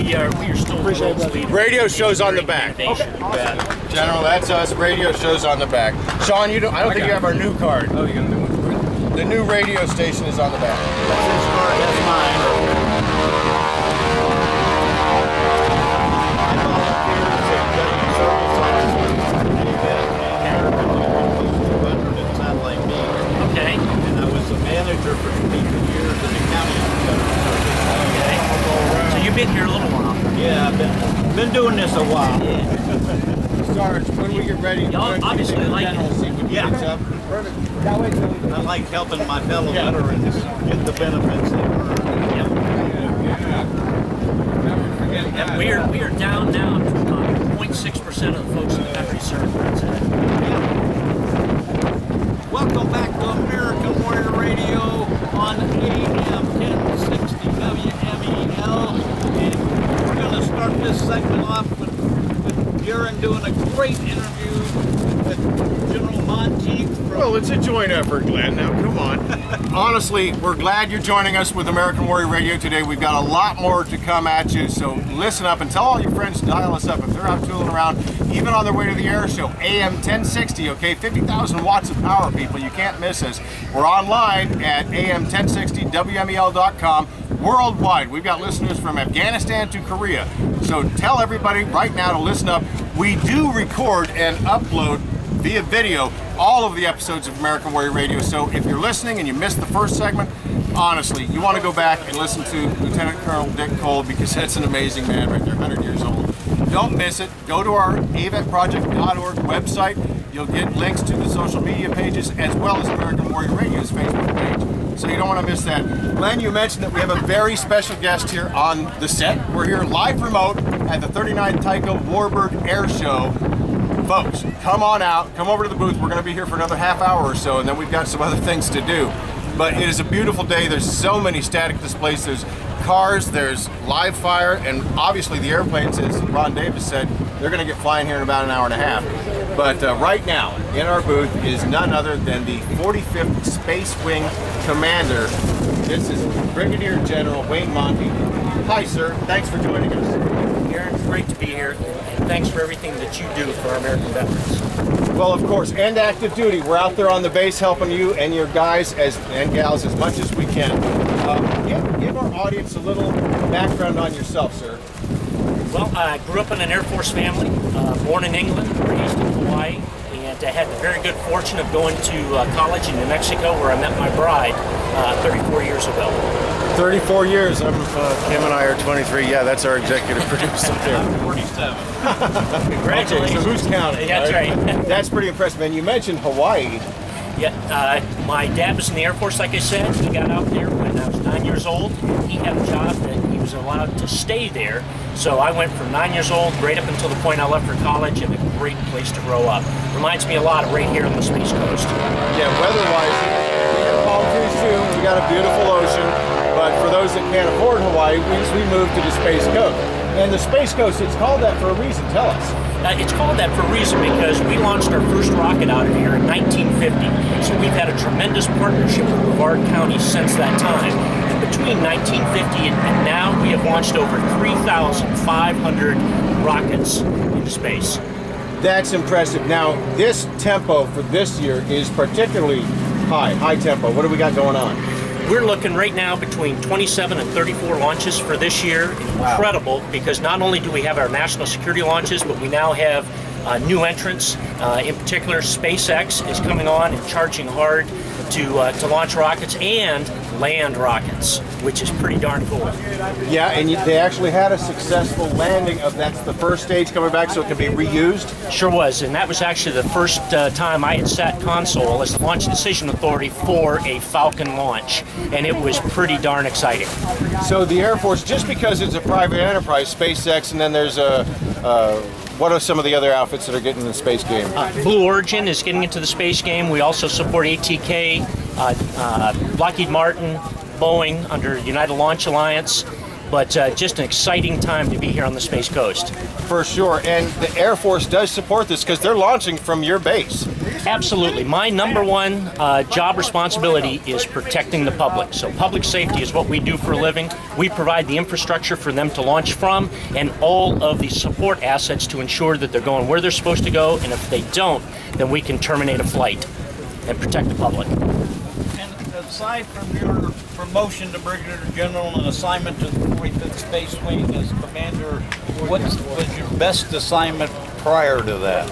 we are still the world's leader. Radio show's on the back. Okay. General, that's us. Radio show's on the back. Sean, I don't think you have our new card. Oh, you got a new one? The new radio station is on the back. That's his card, that's mine. I volunteered as a government service officer at AVET, in satellite media. Okay. And I was a manager for 22 years in the county government service. Okay. So you've been here a little while. Yeah, I've been doing this a while. Sarge, when we get ready, Y'all obviously like it. see what Yeah. gets up. I like helping my fellow veterans get the benefits they earn. And we are down now to 0.6% of the folks in the country served. Welcome back to American Warrior Radio on AM 1060 WMEL. And we're going to start this segment off with Jaron doing a great interview with General Monteith. Well, it's a joint effort, Glenn. Now, come on. Honestly, we're glad you're joining us with American Warrior Radio today. We've got a lot more to come at you, so listen up and tell all your friends to dial us up if they're out tooling around, even on their way to the air show. AM 1060, okay? 50,000 watts of power, people. You can't miss us. We're online at am1060wmel.com. Worldwide. We've got listeners from Afghanistan to Korea. So tell everybody right now to listen up. We do record and upload via video all of the episodes of American Warrior Radio. So if you're listening and you missed the first segment, honestly, you want to go back and listen to Lieutenant Colonel Dick Cole, because that's an amazing man right there, 100 years old. Don't miss it. Go to our AVETproject.org website. You'll get links to the social media pages as well as American Warrior Radio's Facebook page. So you don't want to miss that. Glenn, you mentioned that we have a very special guest here on the set. We're here live remote at the 39th Tico Warbird Airshow. Folks, come on out, come over to the booth. We're going to be here for another half hour or so, and then we've got some other things to do. But it is a beautiful day. There's so many static displays. There's cars, there's live fire, and obviously the airplanes, as Ron Davis said, they're going to get flying here in about an hour and a half. But right now, in our booth is none other than the 45th Space Wing Commander. This is Brigadier General Wayne Monteith. Hi, sir. Thanks for joining us. Aaron, it's great to be here, and thanks for everything that you do for our American veterans. Well, of course, and active duty. We're out there on the base helping you and your guys and gals as much as we can. Give our audience a little background on yourself, sir. Well, I grew up in an Air Force family, born in England, raised in Hawaii, and I had the very good fortune of going to college in New Mexico, where I met my bride 34 years ago. 34 years. Kim and I are 23. Yeah, that's our executive producer there. I'm 47. Congratulations. Okay, so who's counting? That's right. That's pretty impressive. And you mentioned Hawaii. Yeah, my dad was in the Air Force, like I said. He got out there when I was 9 years old. He had a job that he was allowed to stay there. So I went from 9 years old right up until the point I left for college, and a great place to grow up. Reminds me a lot of right here on the Space Coast. Yeah, weather-wise, we have palm trees too. We got a beautiful ocean. But for those that can't afford Hawaii, we moved to the Space Coast. And the Space Coast, it's called that for a reason. Tell us. It's called that for a reason because we launched our first rocket out of here in 1950. So we've had a tremendous partnership with Brevard County since that time. And between 1950 and now, we have launched over 3,500 rockets into space. That's impressive. Now, this tempo for this year is particularly high tempo. What do we got going on? We're looking right now between 27 and 34 launches for this year. Incredible, because not only do we have our national security launches, but we now have new entrants. In particular, SpaceX is coming on and charging hard to launch rockets and land rockets, which is pretty darn cool. Yeah, and they actually had a successful landing of that's the first stage coming back, so it can be reused. Sure was, and that was actually the first time I had sat console as the launch decision authority for a Falcon launch, and it was pretty darn exciting. So the Air Force, just because it's a private enterprise, SpaceX, and then there's what are some of the other outfits that are getting in the space game? Blue Origin is getting into the space game. We also support ATK, Lockheed Martin, Boeing under United Launch Alliance, but just an exciting time to be here on the Space Coast. For sure, and the Air Force does support this because they're launching from your base. Absolutely. My number one job responsibility is protecting the public. So public safety is what we do for a living. We provide the infrastructure for them to launch from and all of the support assets to ensure that they're going where they're supposed to go, and if they don't, then we can terminate a flight and protect the public. And aside from your promotion to Brigadier General and assignment to the 45th Space Wing as commander, what was your best assignment prior to that?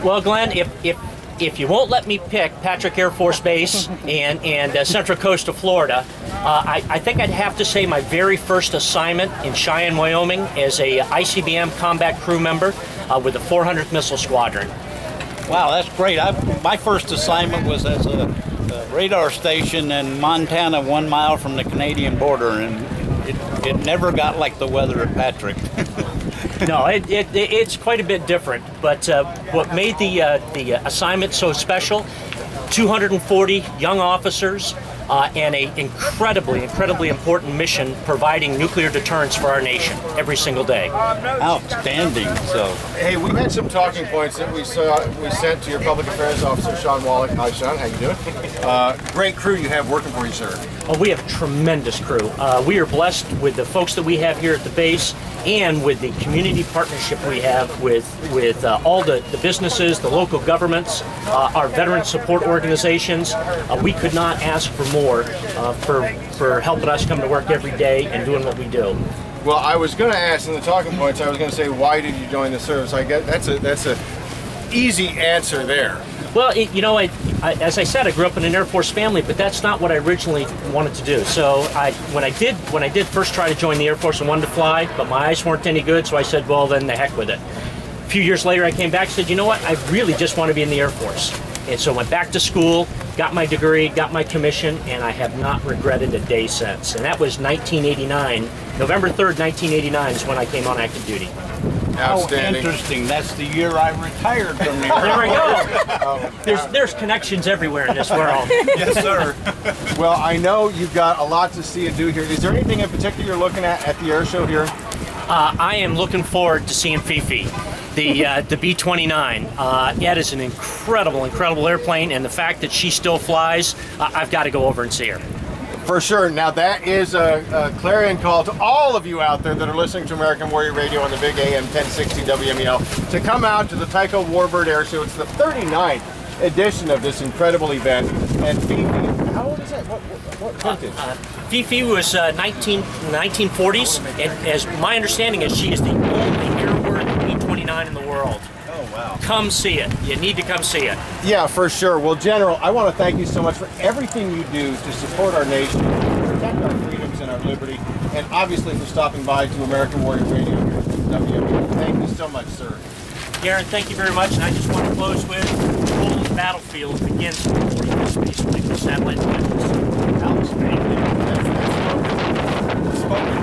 Well, Glenn, if you won't let me pick Patrick Air Force Base and Central Coast of Florida, I think I'd have to say my very first assignment in Cheyenne, Wyoming as a ICBM combat crew member with the 400th Missile Squadron. Wow, that's great. My first assignment was as a radar station in Montana, 1 mile from the Canadian border, and it never got like the weather at Patrick. No, it's quite a bit different, but what made the assignment so special, 240 young officers and an incredibly important mission providing nuclear deterrence for our nation every single day. Outstanding. So, hey, we had some talking points that we sent to your public affairs officer, Sean Wallach. Hi, Sean. How you doing? Great crew you have working for you, sir. Oh, we have a tremendous crew. We are blessed with the folks that we have here at the base and with the community partnership we have with all the businesses, the local governments, our veteran support organizations. We could not ask for more for helping us come to work every day and doing what we do. Well, I was going to ask in the talking points, I was going to say, why did you join the service? I guess that's a easy answer there. Well, you know, as I said, I grew up in an Air Force family, but that's not what I originally wanted to do. So when I did first try to join the Air Force, I wanted to fly, but my eyes weren't any good, so I said, well, then the heck with it. A few years later, I came back and said, you know what, I really just want to be in the Air Force. And so I went back to school, got my degree, got my commission, and I have not regretted a day since. And that was 1989. November 3rd, 1989 is when I came on active duty. Outstanding. How interesting. That's the year I retired from the Air There we go. There's connections everywhere in this world. Yes, sir. Well, I know you've got a lot to see and do here. Is there anything in particular you're looking at the air show here? I am looking forward to seeing Fifi, the B-29. That is an incredible airplane, and the fact that she still flies, I've got to go over and see her. For sure. Now that is a clarion call to all of you out there that are listening to American Warrior Radio on the big AM 1060 WMEL to come out to the Tico Warbird Air Show. It's the 39th edition of this incredible event. And Fifi, how old is that? What vintage? Fifi was 1940s, and as my understanding is, she is the only airworthy B-29 in the world. Oh, wow. Come see it. You need to come see it. Yeah, for sure. Well, General, I want to thank you so much for everything you do to support our nation, protect our freedoms and our liberty, and obviously for stopping by to American Warrior Radio here at WMEL. Thank you so much, sir. Garen, thank you very much, and I just want to close with the whole battlefield begins with the 45th Space Wing with satellite defense. Outstanding. That's spoken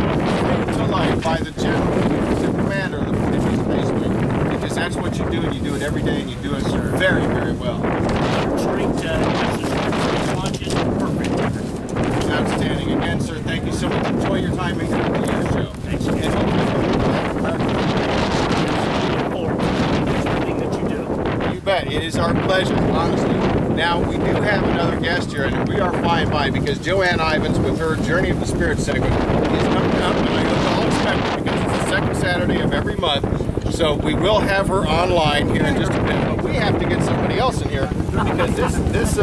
to life by the General, the commander of the 45th Space Wing, because that's what you do, and you do it every day, and you do it very, very well. Straight launches are perfect. Outstanding. Again, sir, thank you so much. Enjoy your time here at the air show. Thanks. You bet. It is our pleasure, honestly. Now, we do have another guest here, and we are flying by because Joanne Ivins, with her Journey of the Spirit segment, is coming up, and I know it's all expected because it's the second Saturday of every month. So we will have her online here in just a bit, but we have to get somebody else in here because this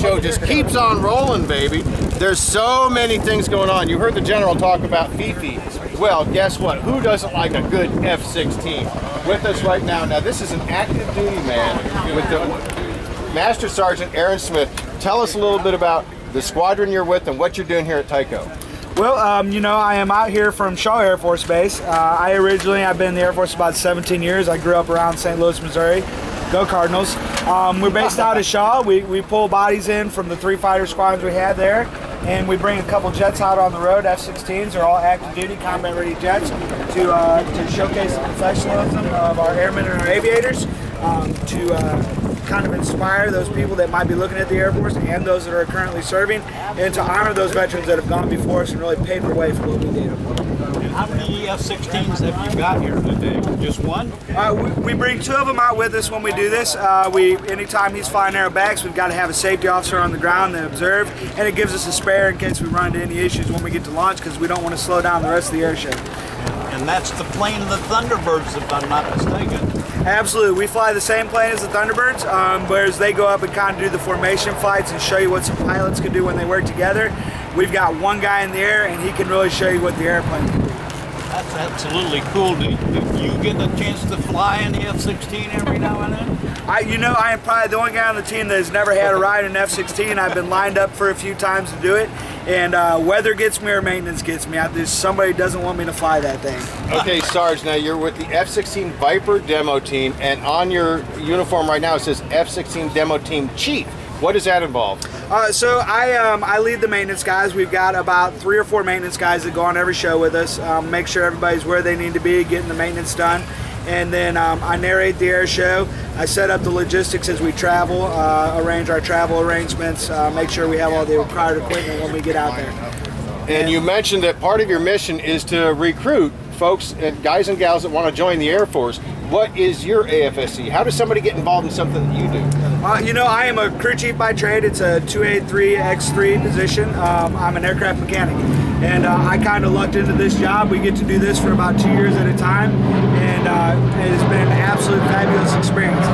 show just keeps on rolling, baby. There's so many things going on. You heard the General talk about Fifi. Well, guess what? Who doesn't like a good F-16? With us right now. Now, this is an active duty man with the Master Sergeant Aaron Smith. Tell us a little bit about the squadron you're with and what you're doing here at Tico. Well, you know, I am out here from Shaw Air Force Base. I've been in the Air Force about 17 years. I grew up around St. Louis, Missouri. Go Cardinals. We're based out of Shaw. We pull bodies in from the 3 fighter squadrons we had there, and we bring a couple jets out on the road. F-16s are all active duty, combat ready jets to showcase the professionalism of our airmen and our aviators, to kind of inspire those people that might be looking at the Air Force and those that are currently serving, and to honor those veterans that have gone before us and really paved the way for what we did. And how many F-16s have you got here today? Just one? We bring 2 of them out with us when we do this. Anytime he's flying aerobatics, we've got to have a safety officer on the ground to observe, and it gives us a spare in case we run into any issues when we get to launch, because we don't want to slow down the rest of the air show. And that's the plane of the Thunderbirds, if I'm not mistaken. Absolutely. We fly the same plane as the Thunderbirds, whereas they go up and kind of do the formation flights and show you what some pilots can do when they work together. We've got one guy in the air, and he can really show you what the airplane can do. That's absolutely cool. Do you get a chance to fly in the F-16 every now and then? I am probably the only guy on the team that has never had a ride in an F-16. I've been lined up for a few times to do it, and weather gets me or maintenance gets me. Somebody doesn't want me to fly that thing. Okay, Sarge, now you're with the F-16 Viper demo team, and on your uniform right now it says F-16 Demo Team Chief. What does that involve? So I lead the maintenance guys. We've got about 3 or 4 maintenance guys that go on every show with us, make sure everybody's where they need to be, getting the maintenance done. And then I narrate the air show. I set up the logistics as we travel, arrange our travel arrangements, make sure we have all the required equipment when we get out there. And you mentioned that part of your mission is to recruit folks, guys and gals that want to join the Air Force. What is your AFSC? How does somebody get involved in something that you do? I am a crew chief by trade. It's a 283X3 position. I'm an aircraft mechanic, and I kind of lucked into this job. We get to do this for about 2 years at a time, and it has been an absolute fabulous experience.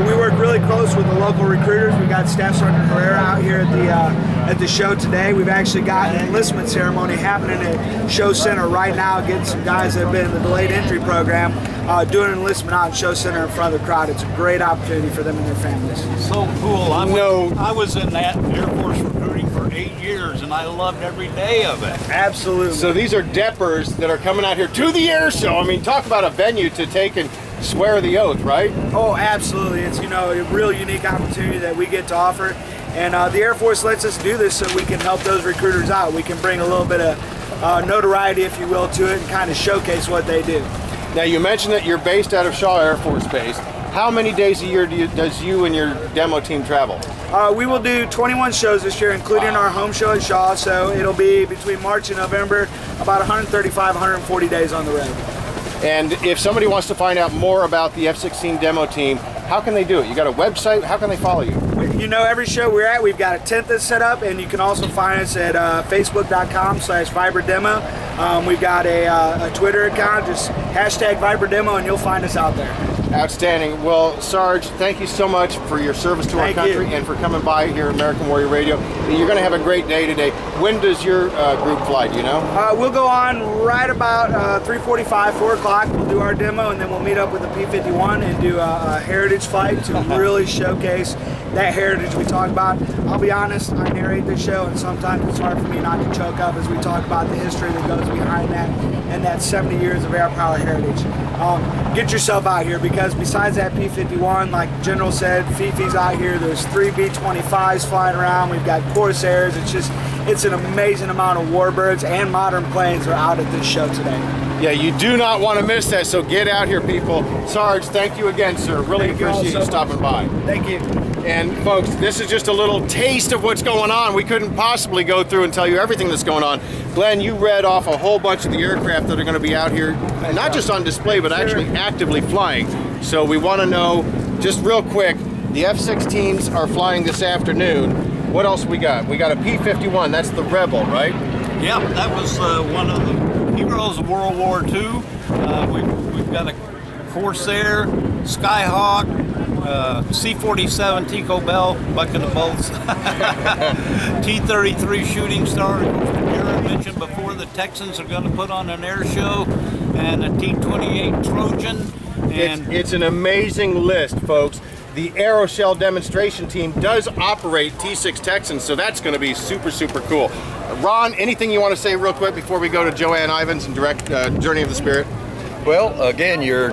We work really close with the local recruiters. We got Staff Sergeant Herrera out here at the show today. We've actually got an enlistment ceremony happening at Show Center right now, getting some guys that have been in the delayed entry program doing an enlistment out in Show Center in front of the crowd. It's a great opportunity for them and their families. So cool. I was in that Air Force recruiting for 8 years, and I loved every day of it. Absolutely. So these are Deppers that are coming out here to the air show. I mean, talk about a venue to take and swear the oath, right? Oh, absolutely. It's, a real unique opportunity that we get to offer. And the Air Force lets us do this so we can help those recruiters out. We can bring a little bit of notoriety, if you will, to it and kind of showcase what they do. Now, you mentioned that you're based out of Shaw Air Force Base. How many days a year does you and your demo team travel? We will do 21 shows this year, including our home show at Shaw, so it'll be between March and November, about 135, 140 days on the road. And if somebody wants to find out more about the F-16 demo team, how can they do it? You got a website? How can they follow you? Every show we're at, we've got a tent that's set up, and you can also find us at facebook.com/ViperDemo. We've got a Twitter account, just #ViperDemo, and you'll find us out there. Outstanding. Well, Sarge, thank you so much for your service to our country and for coming by here at American Warrior Radio. You're going to have a great day today. When does your group fly, do you know? We'll go on right about 3:45, 4 o'clock. We'll do our demo, and then we'll meet up with the P-51 and do a heritage flight to really showcase that heritage we talk about. I'll be honest, I narrate this show, and sometimes it's hard for me not to choke up as we talk about the history that goes behind that and that 70 years of air power heritage. Get yourself out here, because besides that P-51, like the General said, Fifi's out here. There's 3 B-25s flying around. We've got Corsairs. It's an amazing amount of Warbirds and modern planes are out at this show today. Yeah, you do not want to miss that, so get out here, people. Sarge, thank you again, sir. Really appreciate you stopping by. Thank you. And folks, this is just a little taste of what's going on. We couldn't possibly go through and tell you everything that's going on. Glenn, you read off a whole bunch of the aircraft that are going to be out here, not just on display, but actually actively flying. So we want to know, just real quick, the F-16s are flying this afternoon. What else we got? We got a P-51, that's the Rebel, right? Yep, that was one of the heroes of World War II. We've got a Corsair, Skyhawk, C-47 Tico Bell, bucking the bolts, T-33 Shooting Star, Jared mentioned before, the Texans are going to put on an air show, and a T-28 Trojan. And it's an amazing list, folks. The Aeroshell demonstration team does operate T-6 Texans, so that's going to be super, super cool. Ron, anything you want to say real quick before we go to Joanne Ivins and direct Journey of the Spirit? Well, again, you're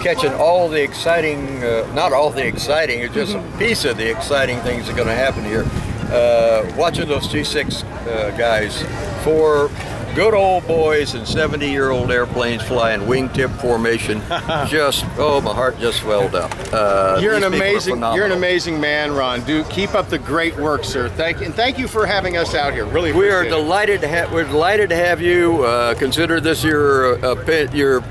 catching all the exciting, not all the exciting, it's just a piece of the exciting things that are going to happen here. Watching those T6 guys for good old boys in 70-year-old airplanes flying wingtip formation. Just, oh, my heart just swelled up. You're an amazing man, Ron. Keep up the great work, sir. Thank you for having us out here. Really, we are delighted to have. We're delighted to have you. Consider this your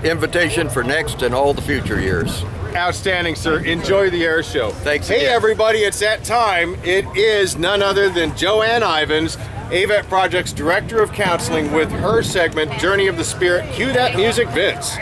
invitation for next and all the future years. Outstanding, sir. Enjoy the air show. Thanks. Hey, again. everybody! It's that time. It is none other than Joanne Ivins, AVET Project's Director of Counseling, with her segment, Journey of the Spirit. Cue that music, Vince.